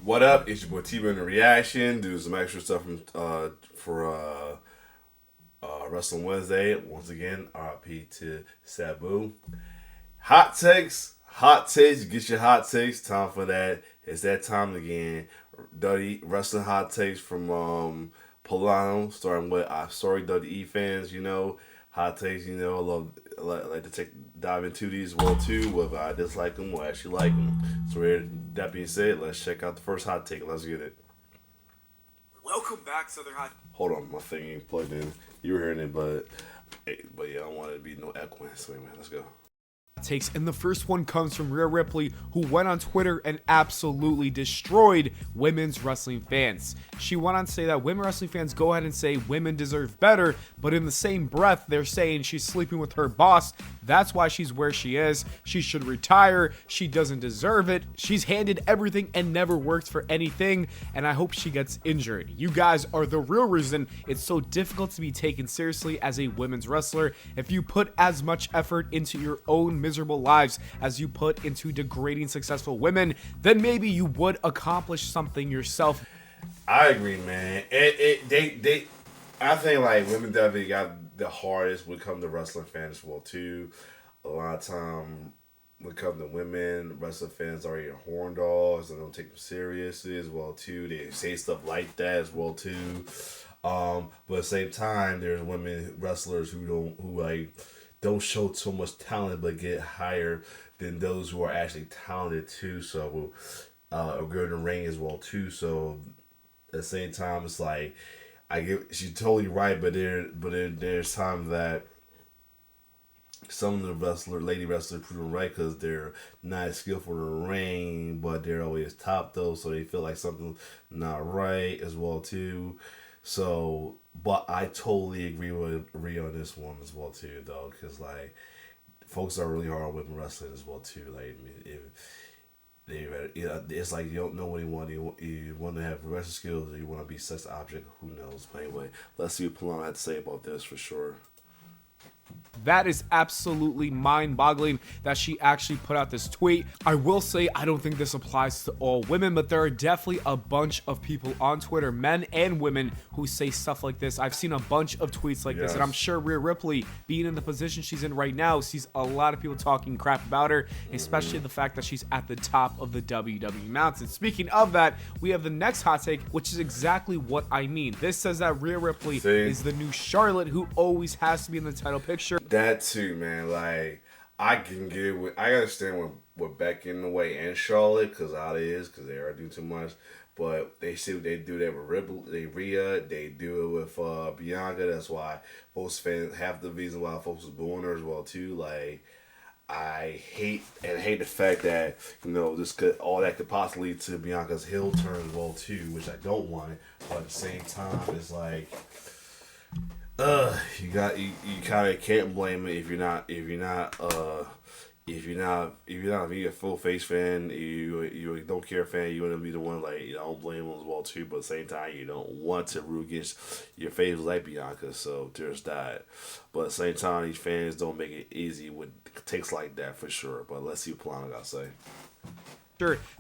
What up? It's your boy T in the reaction. Do some extra stuff from for Wrestling Wednesday. Once again, RIP to Sabu. Hot takes, hot takes. Get your hot takes. Time for that. It's that time again. Dirty wrestling hot takes from Pllana, starting with sorry WWE fans. Hot takes. I like to dive into these well too, whether I dislike them or actually like them. So with that being said, let's check out the first hot take. Let's get it. Welcome back, Southern Hot. Hold on, my thing ain't plugged in. You were hearing it, but yeah, I don't want it to be no echoing. So anyway, let's go. Takes, and the first one comes from Rhea Ripley, who went on Twitter and absolutely destroyed women's wrestling fans. She went on to say that women wrestling fans go ahead and say women deserve better, but in the same breath they're saying she's sleeping with her boss. That's why she's where she is. She should retire. She doesn't deserve it. She's handed everything and never worked for anything, and I hope she gets injured. You guys are the real reason it's so difficult to be taken seriously as a women's wrestler. If you put as much effort into your own miserable lives as you put into degrading successful women, then maybe you would accomplish something yourself. I agree, man. I think like women definitely got the hardest when it comes to wrestling fans as well too. A lot of time when it comes to women, wrestling fans are your horn dogs and don't take them seriously as well too. They say stuff like that as well too. But at the same time, there's women wrestlers who don't show so much talent but get higher than those who are actually talented too. So are good in the ring as well too. So at the same time, it's like she's totally right, but there's times that some of the lady wrestlers prove them right because they're not as skillful in the ring, but they're always top though, so they feel like something's not right as well too. So, but I totally agree with Rhea on this one as well too, though, because like folks are really hard on women wrestling as well too. Like, I mean, if it's like you don't know what you want. You want to have wrestling skills, or you want to be sex object. Who knows? But anyway, let's see what Pllana had to say about this for sure. That is absolutely mind-boggling that she actually put out this tweet. I will say I don't think this applies to all women, but there are definitely a bunch of people on Twitter, men and women, who say stuff like this. I've seen a bunch of tweets like this, and I'm sure Rhea Ripley, being in the position she's in right now, sees a lot of people talking crap about her, especially the fact that she's at the top of the WWE mountain. Speaking of that, we have the next hot take, which is exactly what I mean. This says that Rhea Ripley is the new Charlotte, who always has to be in the title picture. That too, man. Like I can get with. I understand with Becky in the way and Charlotte because how it is because they are doing too much. But they see what they do there with Rhea. They do it with Bianca. That's why folks fans half the reason why folks is booing her as well too. Like I hate the fact that all that could possibly lead to Bianca's heel turn as well too, which I don't want. But at the same time, it's like. You kind of can't blame it if you're not being a full face fan, you don't care fan, you want to be the one like I don't blame them as well too, but at the same time you don't want to root against your favorites like Bianca, so there's that. But at the same time, these fans don't make it easy with takes like that for sure. But let's see what Pllana got to say.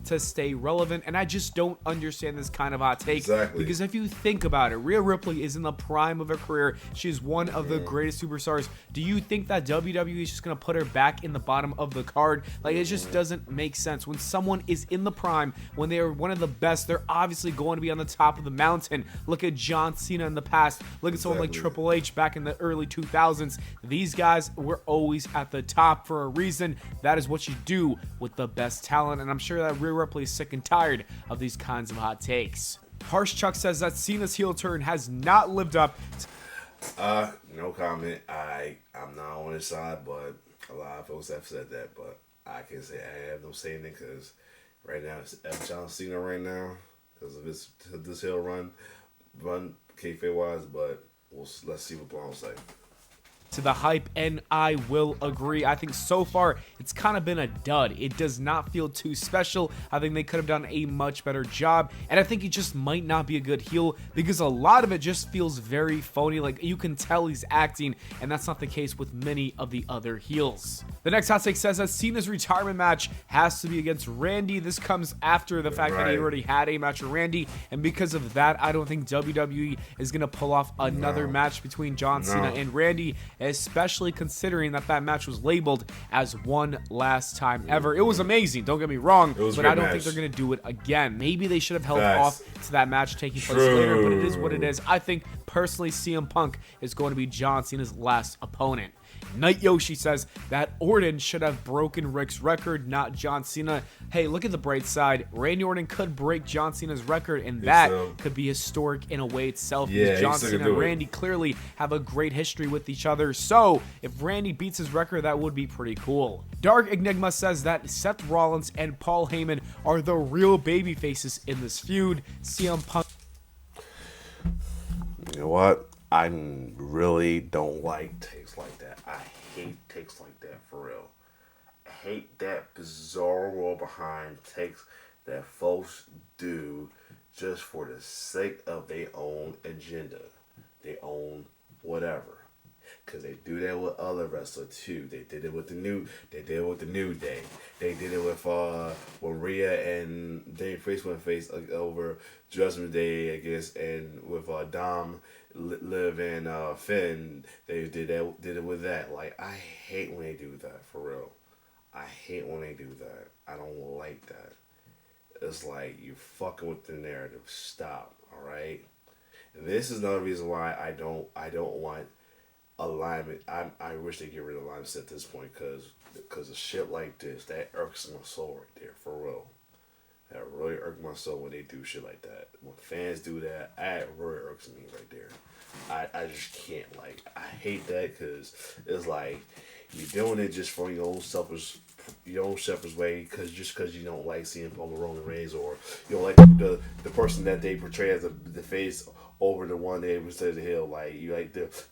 To stay relevant, and I just don't understand this kind of hot take. Exactly. Because if you think about it, Rhea Ripley is in the prime of her career. She's one of the greatest superstars. Do you think that WWE is just going to put her back in the bottom of the card? Like, it just doesn't make sense. When someone is in the prime, when they are one of the best, they're obviously going to be on the top of the mountain. Look at John Cena in the past. Look at someone like Triple H back in the early 2000s. These guys were always at the top for a reason. That is what you do with the best talent, and I'm sure that Rhea Ripley is sick and tired of these kinds of hot takes. Harsh Chuck says that Cena's heel turn has not lived up. No comment. I'm not on his side, but a lot of folks have said that. But I can say I have no say in it because right now it's F. John Cena right now because of this heel run kayfabe wise. But let's see what Braun say. to the hype, and I will agree. I think so far it's kind of been a dud. It does not feel too special. I think they could have done a much better job, and I think he just might not be a good heel because a lot of it just feels very phony. Like, you can tell he's acting, and that's not the case with many of the other heels. The next hot take says that Cena's retirement match has to be against Randy. This comes after the fact that he already had a match with Randy, and because of that, I don't think WWE is going to pull off another match between John Cena and Randy, especially considering that that match was labeled as one last time ever. It was amazing, don't get me wrong, but I don't think they're going to do it again. Maybe they should have held off to that match taking place later, but it is what it is. I think, personally, CM Punk is going to be John Cena's last opponent. Night Yoshi says that Orton should have broken Rick's record, not John Cena. Hey, look at the bright side. Randy Orton could break John Cena's record, and that could be historic in a way itself. Because John Cena and Randy clearly have a great history with each other. So if Randy beats his record, that would be pretty cool. Dark Enigma says that Seth Rollins and Paul Heyman are the real baby faces in this feud. CM Punk. You know what? I really don't like takes like that. I hate takes like that, for real. I hate that bizarre world behind takes that folks do just for the sake of their own agenda, their own whatever. Cause they do that with other wrestlers too. They did it with the New Day. They did it with Rhea and Damian Priest went face over Judgment Day, I guess, and with Dom, Liv, and Finn. They did it with that. Like, I hate when they do that, for real. I hate when they do that. I don't like that. It's like, you fucking with the narrative. Stop. All right. And this is another reason why I don't want alignment. I wish they get rid of alignment at this point, because of shit like this that irks my soul right there, for real. That really irks my soul when they do shit like that. When fans do that, that really irks me right there. I just can't. Like, I hate that, because it's like you're doing it just for your own selfish way, because you don't like seeing Paul Roman Reigns, or you don't like the person that they portray as the face over the one they was the heel. Like, you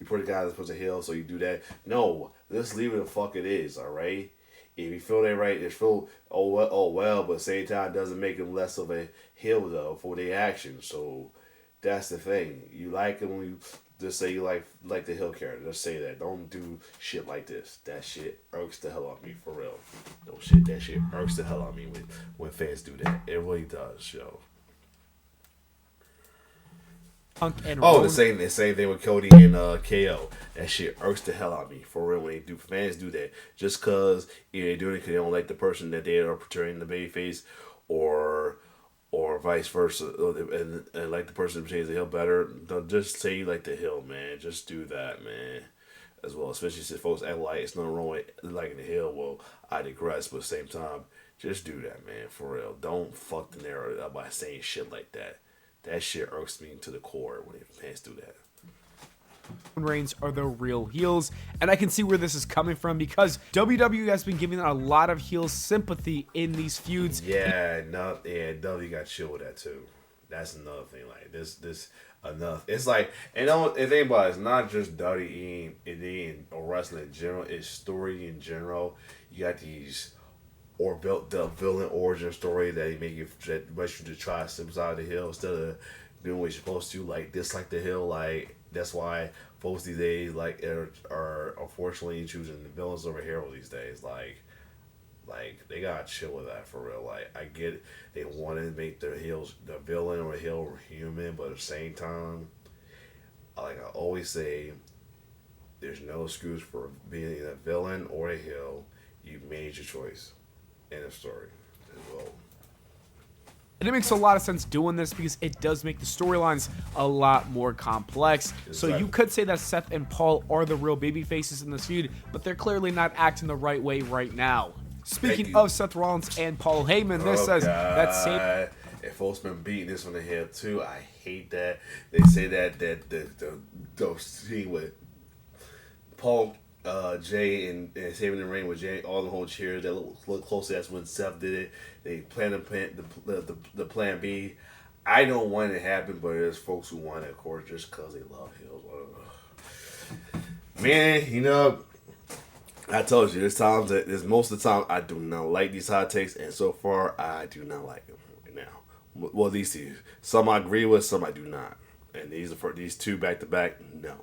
put a guy that's supposed to heel, so you do that. No, let's leave it the fuck it is. All right. If you feel that right, it's feel well, but at the same time, it doesn't make him less of a heel though for their actions. So that's the thing. You like it when you just say you like the heel character. Just say that. Don't do shit like this. That shit irks the hell out of me, for real. That shit irks the hell out of me when fans do that. It really does, yo. The same thing with Cody and KO. That shit irks the hell out of me, for real. When fans do that, just cause either they do it because they don't like the person that they are portraying the babyface, or vice versa, and like the person who portrays the heel better. Don't just say you like the heel, man. Just do that, man. As well, especially since folks act like it's nothing wrong with liking the heel. Well, I digress, but at the same time, just do that, man. For real. Don't fuck the narrative up by saying shit like that. That shit irks me to the core when fans do that. Reigns are the real heels, and I can see where this is coming from, because WWE has been giving a lot of heel sympathy in these feuds. WWE got chill with that too. That's another thing. Like, this enough. It's like, and the thing about it, it's not just WWE or wrestling in general. It's story in general. You got these. Or built the villain origin story that make you to try to sympathize the hill instead of doing what you're supposed to, like dislike the hill. Like, that's why folks these days are unfortunately choosing the villains over heroes these days. Like they gotta chill with that, for real. Like, I get it. They want to make the villain or heel human, but at the same time, like I always say, there's no excuse for being a villain or a heel. You made your choice. End of story as well. And it makes a lot of sense doing this, because it does make the storylines a lot more complex. Exactly. So you could say that Seth and Paul are the real baby faces in this feud, but they're clearly not acting the right way right now. Speaking of Seth Rollins and Paul Heyman, this says that same. And folks been beating this on the head too. I hate that they say that the scene with Paul. Jay and Saving the Rain with Jay, all the whole cheers that look closely. That's when Seth did it. They planned the plan B. I don't want it to happen, but there's folks who want it, of course, just because they love heels. Man, I told you, there's most of the time I do not like these hot takes, and so far I do not like them right now. Well, these two, some I agree with, some I do not, and these are for these two back to back. No.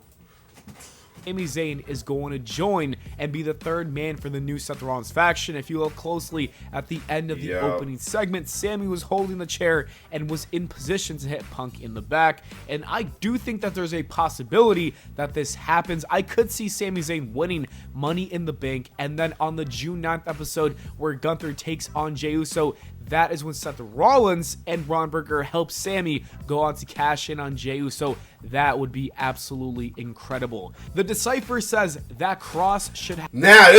Sami Zayn is going to join and be the third man for the new Seth Rollins faction. If you look closely at the end of the opening segment, Sami was holding the chair and was in position to hit Punk in the back. And I do think that there's a possibility that this happens. I could see Sami Zayn winning Money in the Bank, and then on the June 9th episode where Gunther takes on Jey Uso, that is when Seth Rollins and Ron Burger help Sami go on to cash in on Jey Uso. That would be absolutely incredible. The Decipher says that Cross should have... Now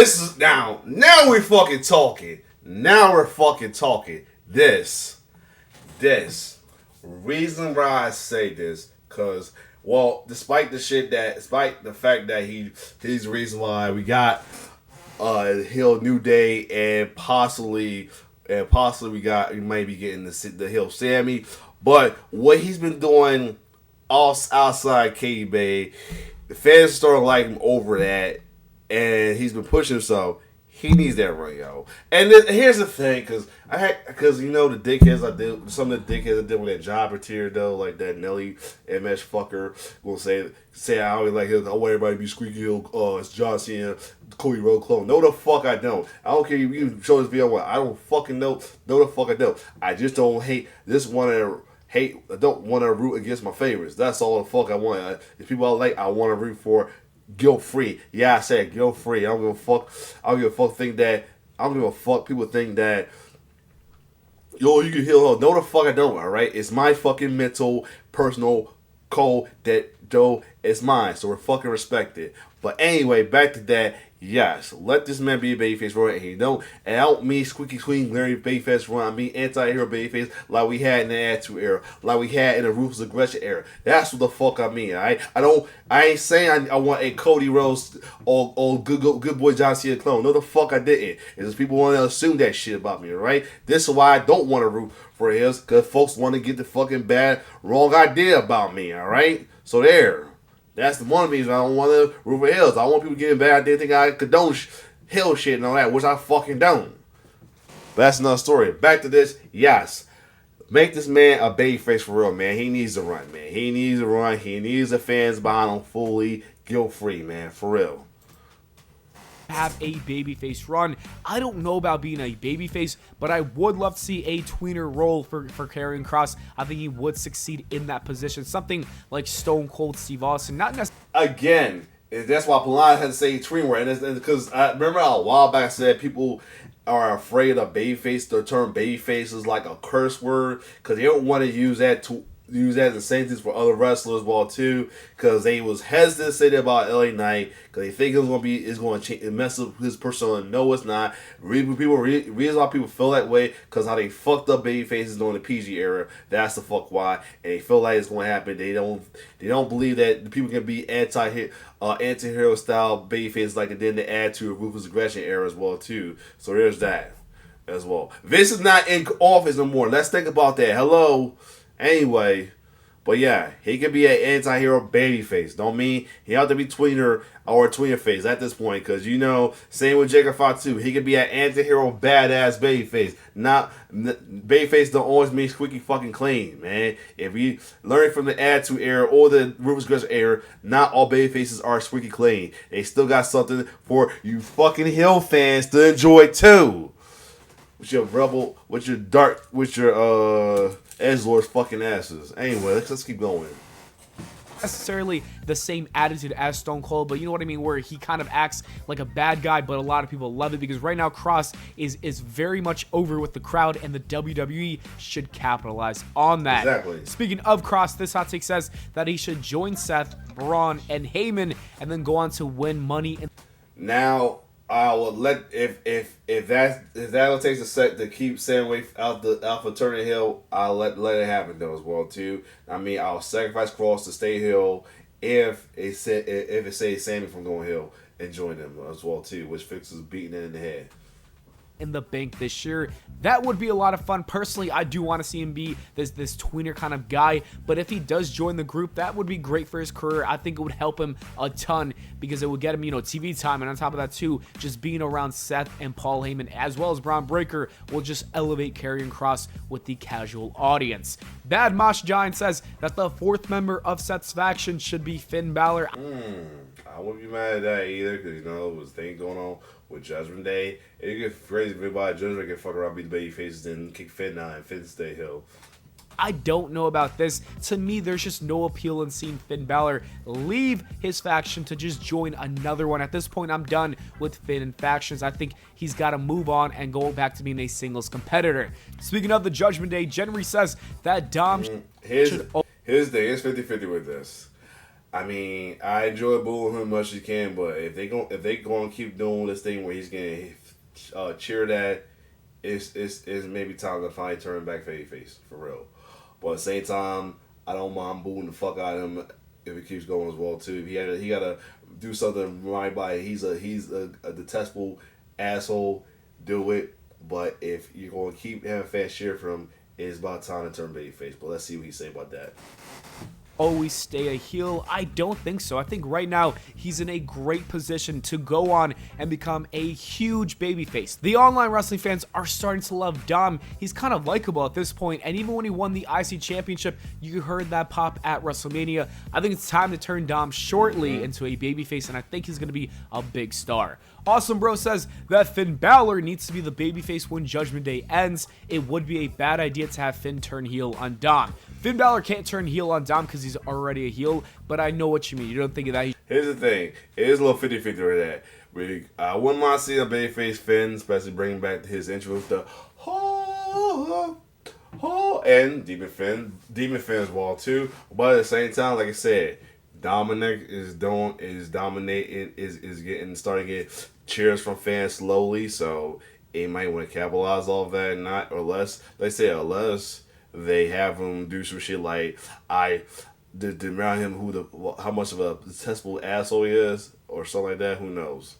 we're fucking talking. Now we're fucking talking. This reason why I say this, cause despite the fact that he's the reason why we got Hill New Day and possibly we might be getting the Hill Sammy, but what he's been doing outside K-Bay, the fans started liking him over that, and he's been pushing himself. He needs that run, yo. And here's the thing, because the dickheads some of the dickheads I did with that jobber tier though, like that Nelly MS fucker will say I always like him. I want everybody to be squeaky heel. It's John Cena, Cody Rhodes clone. No, the fuck I don't. I don't care if you show this video. I don't fucking know. No, the fuck I don't. I just don't hate this one. I don't want to root against my favorites. That's all the fuck I want. If people I like, I want to root for. Guilt free. Yeah, I said guilt free. I don't give a fuck. I don't give a fuck. I don't give a fuck. People think that, yo, you can heal her. No, the fuck I don't. All right, it's my fucking mental, personal code that it's mine. So we're fucking respected. But anyway, back to that. Yes, let this man be a babyface run, and he don't. And I don't mean squeaky clean, Larry babyface run. I mean anti-hero babyface like we had in the Attitude Era, like we had in the Ruthless Aggression Era. That's what the fuck I mean. Alright, I ain't saying I want a Cody Rhodes or good boy John Cena clone. No, the fuck I didn't. It's just people want to assume that shit about me. Right? This is why I don't want to root for his, because folks want to get the fucking wrong idea about me. All right, so there. That's the one reason I don't want to root for Hills. I want people getting bad. They think I condone Hill shit and all that, which I fucking don't. But that's another story. Back to this. Yes. Make this man a babyface for real, man. He needs to run, man. He needs to run. He needs the fans behind him fully guilt-free, man. For real. Have a babyface run. I don't know about being a babyface, but I would love to see a tweener role for Karrion Kross. I think he would succeed in that position. Something like Stone Cold Steve Austin. Not necessarily. Again, that's why Pllana had to say tweener. And because I remember a while back I said people are afraid of babyface. The term babyface is like a curse word because they don't want to use that as incentives for other wrestlers too, because they was hesitant to say that about LA Knight because they think it's going to change, mess up his persona. No, it's not. Reason why people feel that way because how they fucked up baby faces during the PG era. That's the fuck why, and they feel like it's going to happen. They don't believe that people can be anti-hero style baby faces like they did in the Attitude of Ruthless Aggression era as well too. So there's that as well. Vince is not in office no more. Let's think about that. Hello. Anyway, but yeah, he could be an anti-hero babyface. Don't mean he have to be tweener or a tweener face at this point, because same with Jacob Fatu. He could be an anti-hero badass babyface. Not babyface don't always mean squeaky fucking clean, man. If we learn from the Attitude Era or the Ruthless Aggression Era, not all babyfaces are squeaky clean. They still got something for you fucking Hill fans to enjoy too. With your rebel, with your edgelords fucking asses. Anyway, let's keep going. Necessarily the same attitude as Stone Cold, but you know what I mean, where he kind of acts like a bad guy, but a lot of people love it because right now Cross is very much over with the crowd, and the WWE should capitalize on that. Exactly. Speaking of Cross, this hot take says that he should join Seth, Braun, and Heyman, and then go on to win Money. Now, I will let if that'll take a set to keep Sandway out for turning Hill, I'll let it happen though as well too. I mean, I'll sacrifice Cross to stay Hill if it saves Sammy from going Hill and join them as well too, which fixes beating it in the head. in the Bank this year. That would be a lot of fun. Personally, I do want to see him be this tweener kind of guy, but if he does join the group, that would be great for his career. I think it would help him a ton because it would get him, TV time, and on top of that too, just being around Seth and Paul Heyman as well as Braun Breaker will just elevate Karrion Kross with the casual audience. Bad Mosh Giant says that the fourth member of Seth's faction should be Finn Balor. I wouldn't be mad at that either, because there was things going on with Judgment Day. It gets crazy if everybody Judgment can fuck around, be the baby faces, and kick Finn out and Finn stay heel. I don't know about this. To me, there's just no appeal in seeing Finn Balor leave his faction to just join another one. At this point, I'm done with Finn and factions. I think he's got to move on and go back to being a singles competitor. Speaking of the Judgment Day, Jenry says that Dom Here's the thing. It's 50-50 with this. I mean, I enjoy booing him as much as you can, but if they going to keep doing this thing where he's getting cheered at, it's maybe time to finally turn back face for real. But at the same time, I don't mind booing the fuck out of him if it keeps going as well too. He gotta do something right by. He's a detestable asshole. Do it. But if you're gonna keep having fans cheer for him, it's about time to turn babyface. But let's see what he say about that. Always stay a heel? I don't think so. I think right now he's in a great position to go on and become a huge babyface. The online wrestling fans are starting to love Dom. He's kind of likable at this point, and even when he won the IC Championship, you heard that pop at WrestleMania. I think it's time to turn Dom shortly into a babyface, and I think he's going to be a big star. Awesome Bro says that Finn Balor needs to be the babyface when Judgment Day ends. It would be a bad idea to have Finn turn heel on Dom. Finn Balor can't turn heel on Dom because he's already a heel, but I know what you mean. You don't think of that. Here's the thing. It is a little 50-50 with that. I wouldn't mind seeing a babyface Finn, especially bringing back his intro with the and Demon Finn as well too. But at the same time, like I said, Dominic is dominating, is starting to get cheers from fans slowly, so they might want to capitalize all of that, unless they have him do some shit like demand him how much of a detestable asshole he is, or something like that. Who knows?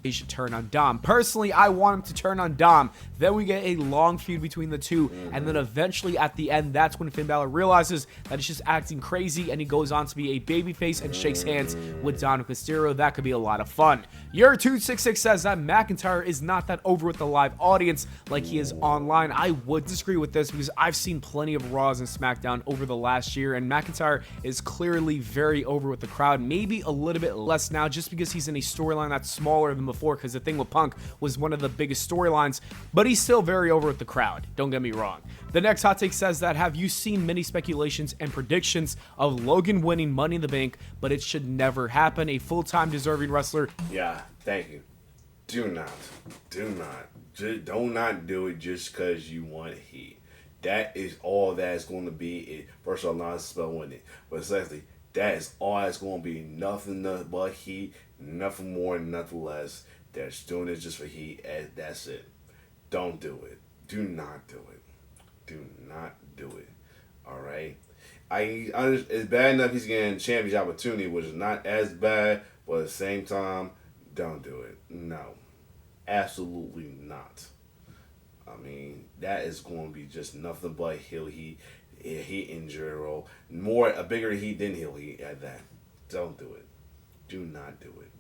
He should turn on Dom. Personally, I want him to turn on Dom. Then we get a long feud between the two, and then eventually at the end, that's when Finn Balor realizes that he's just acting crazy, and he goes on to be a babyface and shakes hands with Dominic Mysterio. That could be a lot of fun. Your 266 says that McIntyre is not that over with the live audience like he is online. I would disagree with this because I've seen plenty of Raws and SmackDown over the last year, and McIntyre is clearly very over with the crowd. Maybe a little bit less now, just because he's in a storyline that's smaller than before, because the thing with Punk was one of the biggest storylines, but he's still very over with the crowd. Don't get me wrong. The next hot take says that, have you seen many speculations and predictions of Logan winning Money in the Bank, but it should never happen? A full-time deserving wrestler. Yeah, thank you. Do not do it just because you want heat. That is all that's going to be. First of all, not spelling it, but secondly, that is all that's going to be. Nothing but heat, nothing more, nothing less. They're doing it just for heat, and that's it. Don't do it. Do not do it. Do not do it. All right? It's bad enough he's getting championship opportunity, which is not as bad, but at the same time, don't do it. No. Absolutely not. I mean, that is going to be just nothing but heel heat in general. A bigger heat than heel heat at that. Don't do it. Do not do it.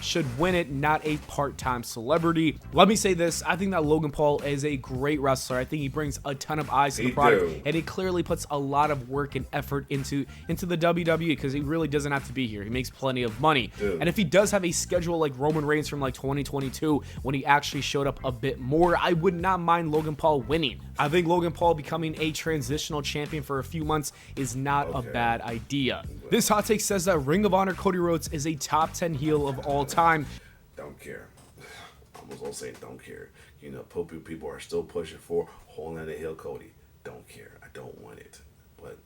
Should win it, not a part-time celebrity. Let me say this, I think that Logan Paul is a great wrestler. I think he brings a ton of eyes to the product, and he clearly puts a lot of work and effort into the WWE, because he really doesn't have to be here. He makes plenty of money. And if he does have a schedule like Roman Reigns from like 2022, when he actually showed up a bit more, I would not mind Logan Paul winning. I think Logan Paul becoming a transitional champion for a few months is not a bad idea. This hot take says that Ring of Honor Cody Rhodes is a top 10 heel of all time. Don't care. I was gonna say don't care. People are still pushing for holding the heel Cody. Don't care. I don't want it. But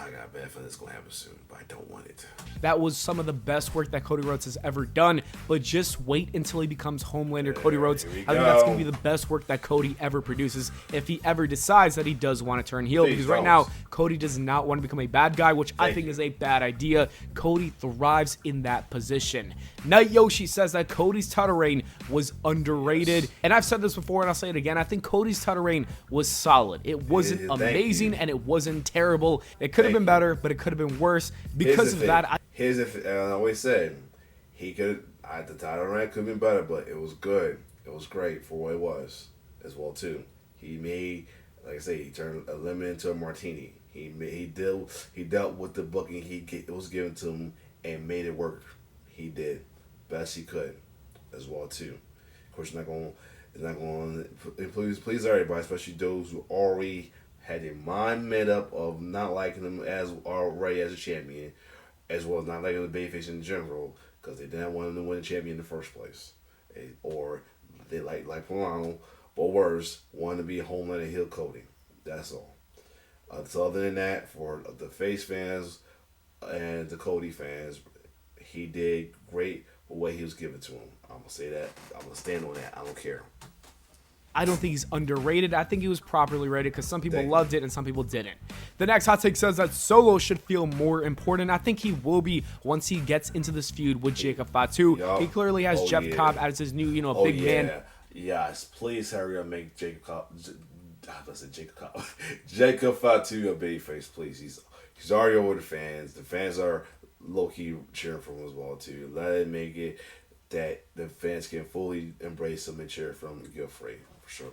I got bad for this gonna happen soon, but I don't want it. That was some of the best work that Cody Rhodes has ever done, but just wait until he becomes Homelander Cody Rhodes. I think that's going to be the best work that Cody ever produces if he ever decides that he does want to turn heel, because right now, Cody does not want to become a bad guy, which I think is a bad idea. Cody thrives in that position. Night Yoshi says that Cody's title reign was underrated, and I've said this before and I'll say it again. I think Cody's title reign was solid. It wasn't amazing and it wasn't terrible. It could have been better, but it could have been worse. Because of that, I always said he could. The title reign could have been better, but it was good. It was great for what it was as well too. He made, like I say, he turned a lemon into a martini. He dealt with the booking it was given to him and made it work. He did best he could as well too. Of course, it's not going to please everybody, especially those who already had their mind made up of not liking him as already as a champion, as well as not liking the babyface in general, because they didn't want him to win the champion in the first place, or they like Pllana, or worse, wanted to be Homelander heel Cody. That's all. So other than that, for the face fans and the Cody fans, he did great for what he was given to him. I'm gonna say that. I'm gonna stand on that. I don't care. I don't think he's underrated. I think he was properly rated because some people loved it and some people didn't. The next hot take says that Solo should feel more important. I think he will be once he gets into this feud with Jacob Fatu. He clearly has Jeff Cobb as his new, big man. Yes, please hurry up, make Jacob Cobb. Jacob Fatu a babyface, please. He's already over the fans. The fans are low-key cheering for him as well too. Let it make it that the fans can fully embrace him and cheer for him. Good for him, for sure,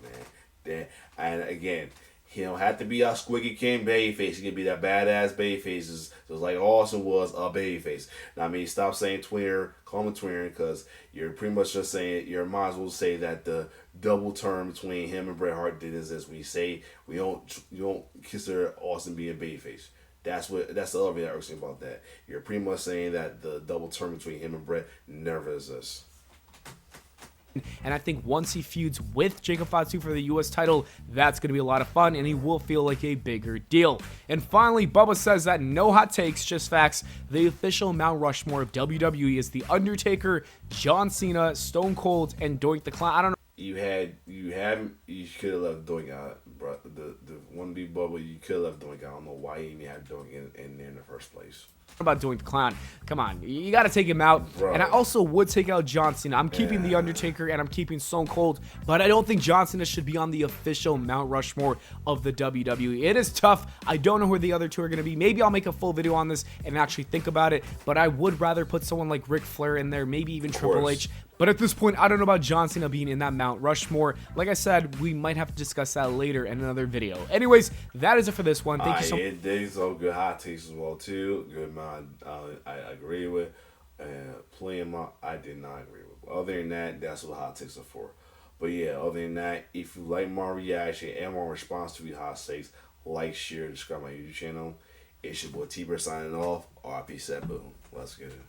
man. And again, he don't have to be a Squiggy King babyface. He can be that badass babyface, just like Austin was a babyface. Now, I mean, stop saying tweener, call him a tweener, because you're pretty much just saying, you might as well say that the double term between him and Bret Hart did is we don't consider Austin being a babyface. That's the other thing that irks me about that. You're pretty much saying that the double term between him and Bret never exists. And I think once he feuds with Jacob Fatu for the U.S. title, that's going to be a lot of fun, and he will feel like a bigger deal. And finally, Bubba says that no hot takes, just facts. The official Mount Rushmore of WWE is The Undertaker, John Cena, Stone Cold, and Doink the Clown. I don't know. You could have left Doink out, bro. The one big Bubba, you could have left Doink out. I don't know why you even had Doink in there in the first place. About Doink the Clown. Come on, you got to take him out. Bro. And I also would take out John Cena. I'm keeping The Undertaker and I'm keeping Stone Cold, but I don't think John Cena should be on the official Mount Rushmore of the WWE. It is tough. I don't know who the other two are going to be. Maybe I'll make a full video on this and actually think about it, but I would rather put someone like Ric Flair in there, maybe even Triple H. But at this point, I don't know about John Cena being in that Mount Rushmore. Like I said, we might have to discuss that later in another video. Anyways, that is it for this one. Thank you so much. There's some good hot takes as well, too. Good man, I agree with. Pllana, I did not agree with. Other than that, that's what hot takes are for. But yeah, other than that, if you like my reaction and my response to these hot takes, like, share, subscribe my YouTube channel. It's your boy T-Bird signing off. RIP Sabu. Let's get it.